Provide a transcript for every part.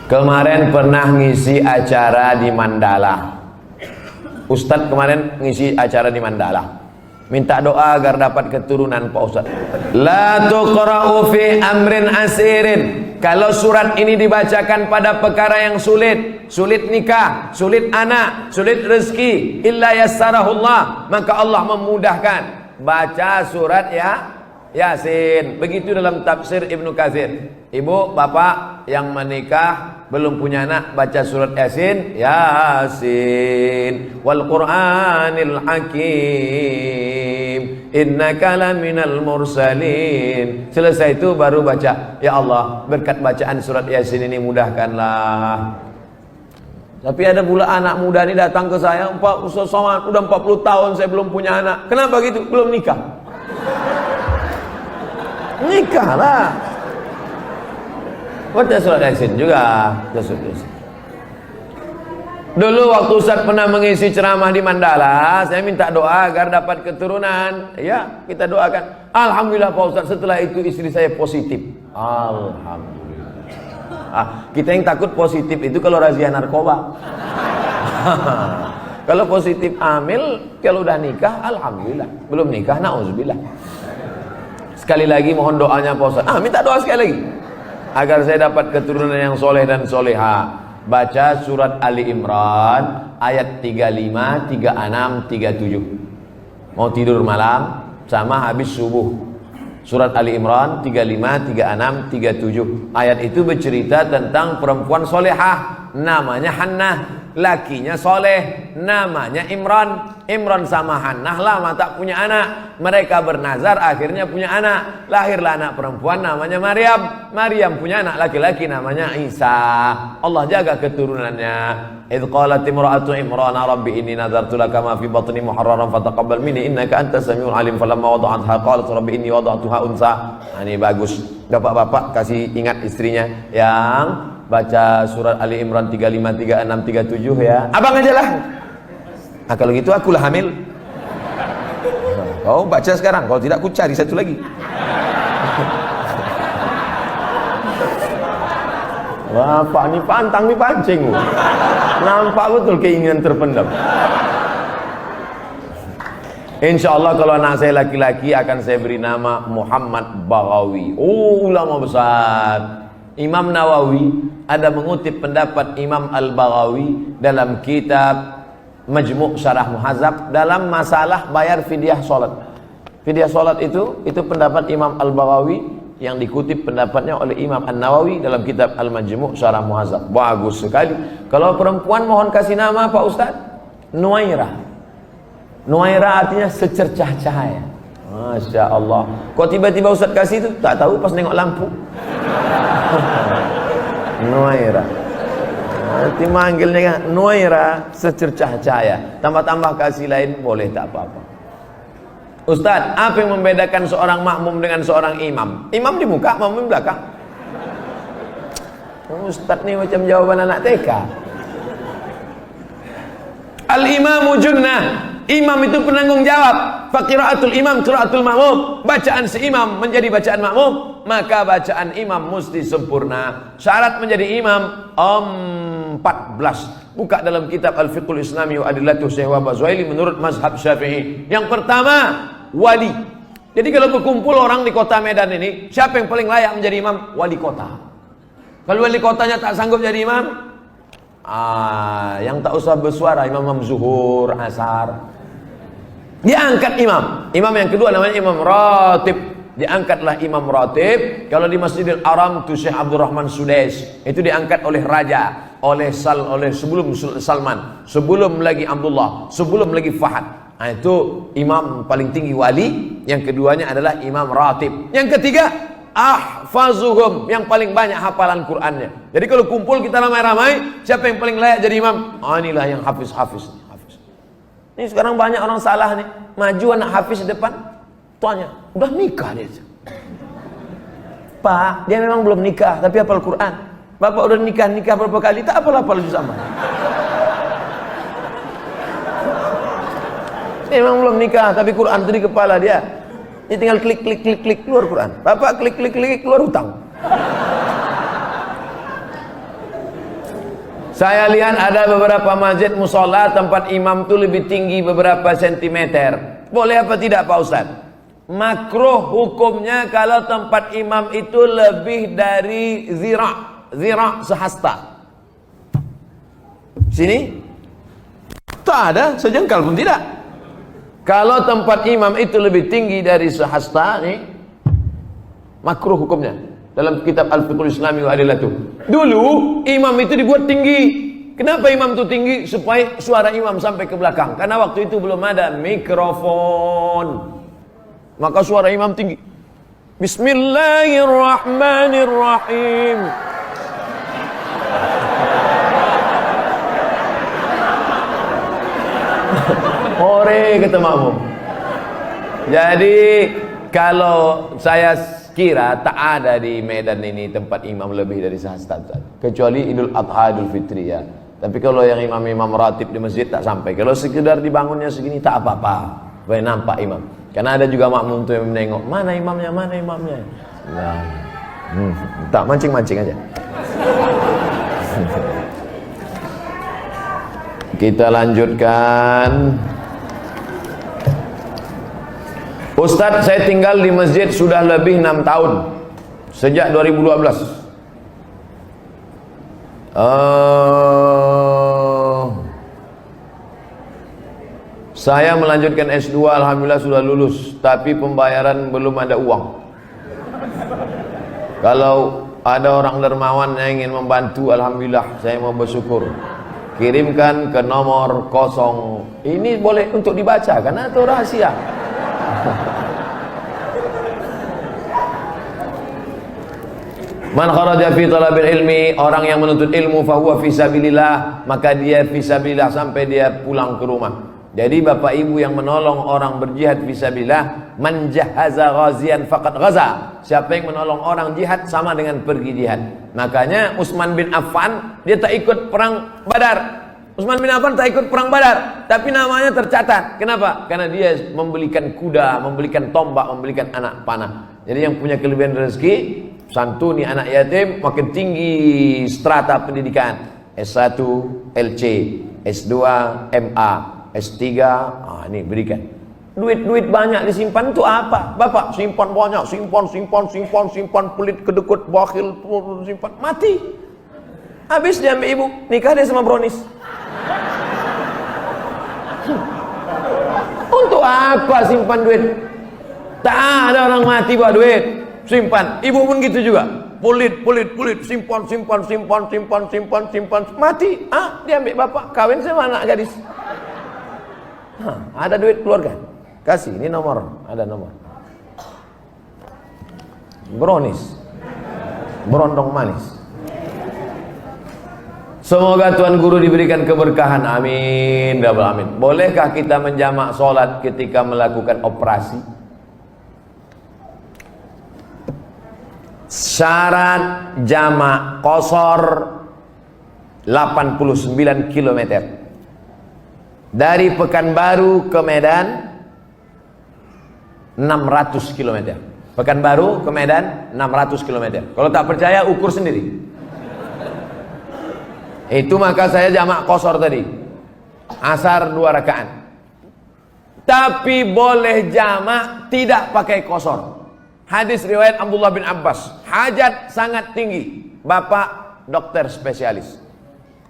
Kemarin pernah ngisi acara di Mandala. Ustadz kemarin ngisi acara di Mandala. Minta doa agar dapat keturunan Pak Ustadz. La tuqra'u fi amrin asirin. Kalau surat ini dibacakan pada perkara yang sulit, sulit nikah, sulit anak, sulit rezeki, illa yassarahullah, maka Allah memudahkan. Baca surat Yasin. Begitu dalam tafsir Ibnu Katsir. Ibu, bapak yang menikah belum punya anak, baca surat Yasin. Yasin wal Qur'anil Hakim, innaka laminal mursalin. Selesai itu baru baca, ya Allah, berkat bacaan surat Yasin ini mudahkanlah. Tapi ada pula anak muda ini datang ke saya, Pak Ustaz Somad, udah 40 tahun saya belum punya anak. Kenapa gitu? Belum nikah. Nikahlah. Baca surat Yasin juga. Dulu waktu Ustaz pernah mengisi ceramah di Mandala, saya minta doa agar dapat keturunan. Ya, kita doakan. Alhamdulillah Pak Ustaz, setelah itu istri saya positif. Alhamdulillah. Kita yang takut positif itu kalau razia narkoba. Kalau positif hamil, kalau udah nikah, alhamdulillah. Belum nikah, na'udzubillah. Sekali lagi mohon doanya Pak Ustaz. Minta doa sekali lagi agar saya dapat keturunan yang soleh dan soleha. Baca surat Ali Imran ayat 35, 36, 37. Mau tidur malam sama habis subuh. Surat Ali Imran 35, 36, 37. Ayat itu bercerita tentang perempuan solehah, namanya Hannah. Lakinya soleh, namanya Imran. Imran sama Hannah lama tak punya anak. Mereka bernazar, akhirnya punya anak. Lahirlah anak perempuan namanya Maryam. Maryam punya anak laki-laki namanya Isa. Allah jaga keturunannya. Idh qalat imra'atu Imran rabbi inni nadartu laka ma fi batni muharraran fataqabbal minni innaka antas samiul alim. Falamma wada'atha qalat rabbi inni wada'tuha unsa. Ini bagus. Bapak-bapak kasih ingat istrinya yang baca surat Ali Imran 35, 36, 37 ya. Abang aja lah. Kalau gitu akulah hamil. Kau baca sekarang, kalau tidak aku cari satu lagi. Bapak ni pantang ni pancing. Nampak betul keinginan terpendam. Insyaallah kalau anak saya laki-laki akan saya beri nama Muhammad Baghawi. Ulama besar. Imam Nawawi ada mengutip pendapat Imam Al-Baghawi dalam kitab Majmu' Syarah Muhadzab dalam masalah bayar fidyah salat. Fidyah salat itu pendapat Imam Al-Baghawi yang dikutip pendapatnya oleh Imam An-Nawawi dalam kitab Al-Majmu' Syarah Muhadzab. Bagus sekali. Kalau perempuan mohon kasih nama Pak Ustaz. Nuairah. Nuairah artinya secercah cahaya. Masya Allah. Kok tiba-tiba Ustaz kasih itu? Tak tahu pas nengok lampu. Nuairah. Nanti manggilnya kan Nuairah, secercah cahaya. Tambah-tambah kasih lain boleh, tak apa-apa. Ustaz, apa yang membedakan seorang makmum dengan seorang imam? Imam di muka, makmum di belakang. Ustaz ni macam jawaban anak TK. Al-imamu junnah. Imam itu penanggung jawab. Faqiraatul imam qiraatul makmum. Bacaan si imam menjadi bacaan makmum, maka bacaan imam mesti sempurna. Syarat menjadi imam 14. Buka dalam kitab Al-Fiqhul Islami wa Adillatuh Syekh Wahab Zuhaili menurut mazhab Syafi'i. Yang pertama, wali. Jadi kalau berkumpul orang di kota Medan ini, siapa yang paling layak menjadi imam? Wali kota. Kalau wali kotanya tak sanggup jadi imam, yang tak usah bersuara, imam zuhur, asar. Diangkat imam. Imam yang kedua namanya imam ratib. Diangkatlah imam ratib. Kalau di Masjidil Haram itu Syekh Abdurrahman Sudais. Itu diangkat oleh raja, oleh sebelum Salman, sebelum lagi Abdullah, sebelum lagi Fahad. Itu imam paling tinggi wali. Yang keduanya adalah imam ratib. Yang ketiga, ahfazuhum, yang paling banyak hafalan Qur'annya. Jadi kalau kumpul kita ramai-ramai, siapa yang paling layak jadi imam? Inilah yang hafiz. Ini sekarang banyak orang salah nih. Maju anak hafiz di depan, tuanya udah nikah dia. Pak, dia memang belum nikah tapi hafal Quran. Bapak udah nikah berapa kali, tak hafal sama. Dia memang belum nikah tapi Quran itu di kepala dia. Dia tinggal klik keluar Quran. Bapak klik keluar hutang. Saya lihat ada beberapa masjid musola tempat imam tuh lebih tinggi beberapa sentimeter. Boleh apa tidak Pak Ustaz? Makruh hukumnya kalau tempat imam itu lebih dari zira' sehasta. Sini tak ada sejengkal pun tidak. Kalau tempat imam itu lebih tinggi dari sehasta nih, makruh hukumnya. Dalam kitab Al-Fiqhul Islami wa Adillatuh. Dulu imam itu dibuat tinggi. Kenapa imam itu tinggi? Supaya suara imam sampai ke belakang. Karena waktu itu belum ada mikrofon. Maka suara imam tinggi. Bismillahirrahmanirrahim. Hore kata makmum. Jadi kalau saya kira tak ada di Medan ini tempat imam lebih dari sehasta, kecuali Idul Adha, Idul Fitri ya. Tapi kalau yang imam-imam ratib di masjid tak sampai. Kalau sekedar dibangunnya segini tak apa-apa, supaya nampak imam. Karena ada juga makmum tuh yang menengok, mana imamnya, mana imamnya. Nah, tak mancing-mancing aja. Kita lanjutkan. Ustadz, saya tinggal di masjid sudah lebih 6 tahun. Sejak 2012. Saya melanjutkan S2, alhamdulillah sudah lulus. Tapi pembayaran belum ada uang. Kalau ada orang dermawan yang ingin membantu, alhamdulillah saya mau bersyukur. Kirimkan ke nomor 0. Ini boleh untuk dibaca karena itu rahasia. Man kharaja fi talabil ilmi, orang yang menuntut ilmu fahuwa fisabilillah, maka dia fisabilillah sampai dia pulang ke rumah. Jadi bapak ibu yang menolong orang berjihad fisabilillah, man jahaza ghazian faqad ghaza. Siapa yang menolong orang jihad sama dengan pergi jihad. Makanya Utsman bin Affan dia tak ikut perang Badar. Utsman bin Affan tak ikut perang Badar, tapi namanya tercatat. Kenapa? Karena dia membelikan kuda, membelikan tombak, membelikan anak panah. Jadi yang punya kelebihan rezeki, santuni anak yatim, makin tinggi strata pendidikan. S1, LC, S2, MA, S3, ini berikan. Duit-duit banyak disimpan itu apa? Bapak simpan banyak, simpan, pelit, kedekut, bakhil, simpan, mati. Habis dia ambil ibu, nikah dia sama brownies. Untuk apa simpan duit? Tak ada orang mati bawa duit, simpan. Ibu pun gitu juga. Pelit, simpan, mati. Dia ambil bapak, kawin sama anak gadis. Ada duit keluarga. Kasih, ini nomor, ada nomor. Brownies, berondong manis. Semoga Tuan Guru diberikan keberkahan, amin, double amin. Bolehkah kita menjamak sholat ketika melakukan operasi? Syarat jamak qashar 89 km. Dari Pekanbaru ke Medan 600 km. Pekanbaru ke Medan 600 km. Kalau tak percaya ukur sendiri. Itu maka saya jamak qashar tadi. Asar 2 rakaat. Tapi boleh jamak tidak pakai qashar. Hadis riwayat Abdullah bin Abbas. Hajat sangat tinggi. Bapak dokter spesialis.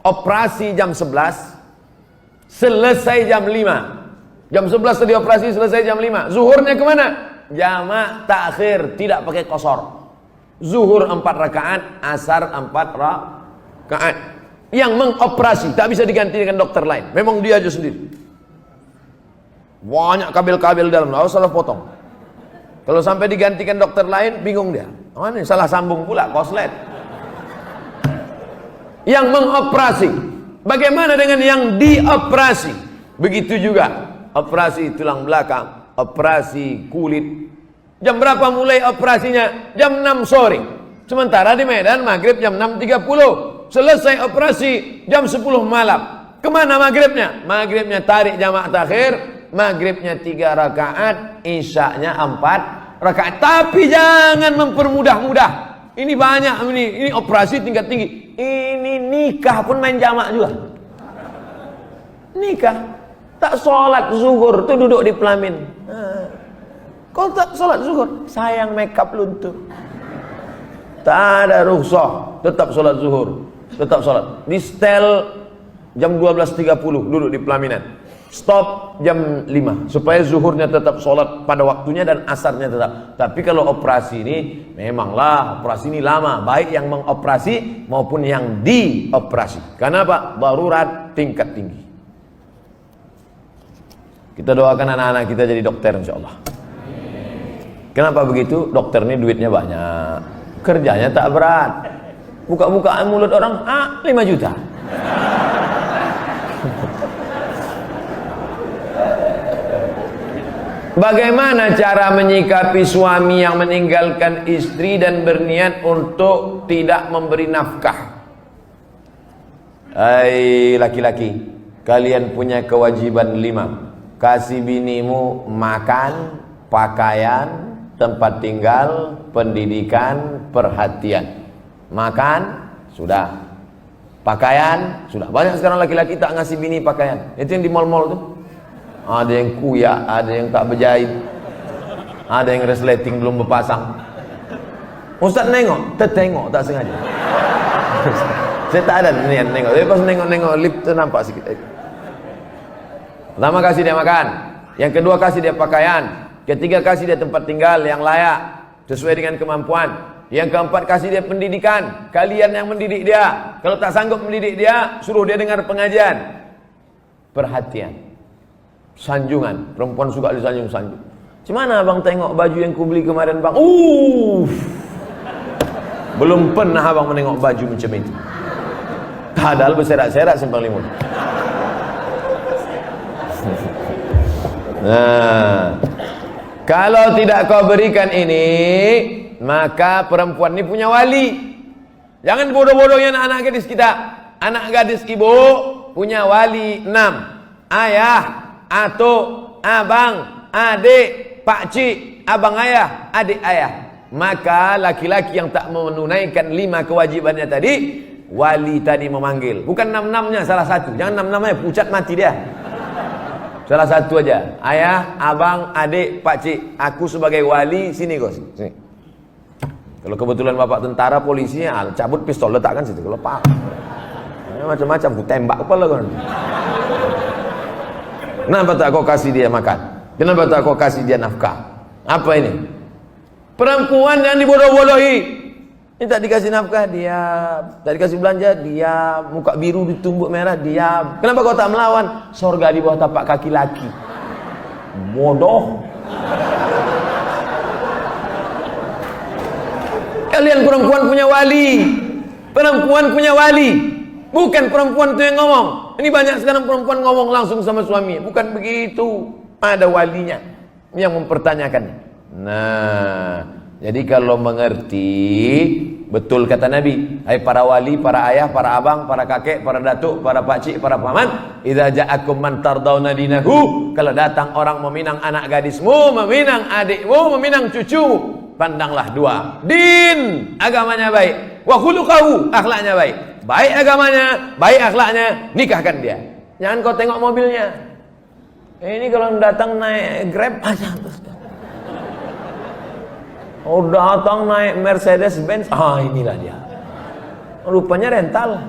Operasi jam 11. Selesai jam 5. Jam 11 tadi operasi, selesai jam 5. Zuhurnya kemana? Jamak takhir, tidak pakai qashar. Zuhur 4 rakaat, asar 4 rakaat. Yang mengoperasi tak bisa diganti dengan dokter lain. Memang dia aja sendiri. Banyak kabel-kabel dalam, nggak salah potong. Kalau sampai digantikan dokter lain, bingung dia. Oh, ini salah sambung pula, koslet. Yang mengoperasi. Bagaimana dengan yang dioperasi? Begitu juga. Operasi tulang belakang, operasi kulit. Jam berapa mulai operasinya? Jam 6 sore. Sementara di Medan maghrib jam 6.30. Selesai operasi jam 10 malam. Kemana maghribnya? Maghribnya tarik jamak takhir. Maghribnya 3 rakaat. Isyaknya 4 rakaat. Tapi jangan mempermudah-mudah. Ini banyak ini operasi tingkat tinggi. Ini nikah pun main jamak juga. Nikah tak sholat zuhur tuh duduk di pelamin. Kau tak sholat zuhur, sayang makeup luntur. Tak ada rukhsah, tetap sholat zuhur, tetap sholat. Di setel jam 12.30 duduk di pelaminan. Stop jam 5 supaya zuhurnya tetap sholat pada waktunya dan asarnya tetap. Tapi kalau operasi ini memanglah operasi ini lama, baik yang mengoperasi maupun yang dioperasi. Karena apa? Darurat tingkat tinggi. Kita doakan anak-anak kita jadi dokter insyaallah. Kenapa begitu? Dokter ini duitnya banyak, kerjanya tak berat. Buka-bukaan mulut orang 5 juta. Bagaimana cara menyikapi suami yang meninggalkan istri dan berniat untuk tidak memberi nafkah? Hai laki-laki, kalian punya kewajiban 5. Kasih binimu makan, pakaian, tempat tinggal, pendidikan, perhatian. Makan, sudah. Pakaian, sudah. Banyak sekarang laki-laki tak ngasih bini pakaian. Itu yang di mall-mall tuh. Ada yang kuyak, ada yang tak berjahit, ada yang resleting belum berpasang. Ustaz nengok, tertengok tak sengaja. Saya tak ada niat nengok, tapi pas nengok-nengok lip tu nampak sikit. Pertama kasih dia makan, yang kedua kasih dia pakaian, ketiga kasih dia tempat tinggal yang layak sesuai dengan kemampuan, yang keempat kasih dia pendidikan. Kalian yang mendidik dia, kalau tak sanggup mendidik dia, suruh dia dengar pengajian. Perhatian, sanjungan, perempuan suka disanjung-sanjung. Gimana abang tengok baju yang ku beli kemarin bang? Belum pernah abang menengok baju macam itu. Padahal berserak-serak simpang limun. Nah, kalau tidak kau berikan ini, maka perempuan ini punya wali. Jangan bodoh-bodohnya anak-anak gadis kita. Anak gadis ibu punya wali 6. Ayah, atuk, abang, adik, pakcik, abang ayah, adik ayah. Maka laki-laki yang tak menunaikan 5 kewajibannya tadi, wali tadi memanggil. Bukan 6-6-nya, salah satu. Jangan 6-6-nya, pucat mati dia. Salah satu aja. Ayah, abang, adik, pakcik, aku sebagai wali, sini kau sini. Kalau kebetulan bapak tentara, polisinya cabut pistol letakkan situ. Kalau pak, macam-macam, aku tembak kepala kau. Kenapa tak kau kasih dia makan? Kenapa tak kau kasih dia nafkah? Apa ini? Perempuan yang dibodoh-bodohi. Ini tak dikasih nafkah, diam. Tak dikasih belanja, diam. Muka biru ditumbuk merah, diam. Kenapa kau tak melawan? Sorga di bawah tapak kaki laki. Bodoh. Kalian perempuan punya wali. Perempuan punya wali. Bukan perempuan itu yang ngomong. Ini banyak sekarang perempuan ngomong langsung sama suami. Bukan begitu. Ada walinya yang mempertanyakannya. Nah, jadi kalau mengerti, betul kata Nabi, hai para wali, para ayah, para abang, para kakek, para datuk, para pakcik, para paman, idza ja'akum man tardawna dinahu, kalau datang orang meminang anak gadismu, meminang adikmu, meminang cucumu, pandanglah 2. Din, agamanya baik, wa khuluquhu, akhlaknya baik. Baik agamanya, baik akhlaknya, nikahkan dia. Jangan kau tengok mobilnya. Ini kalau datang naik Grab aja. Oh, datang naik Mercedes Benz, inilah dia. Rupanya rental.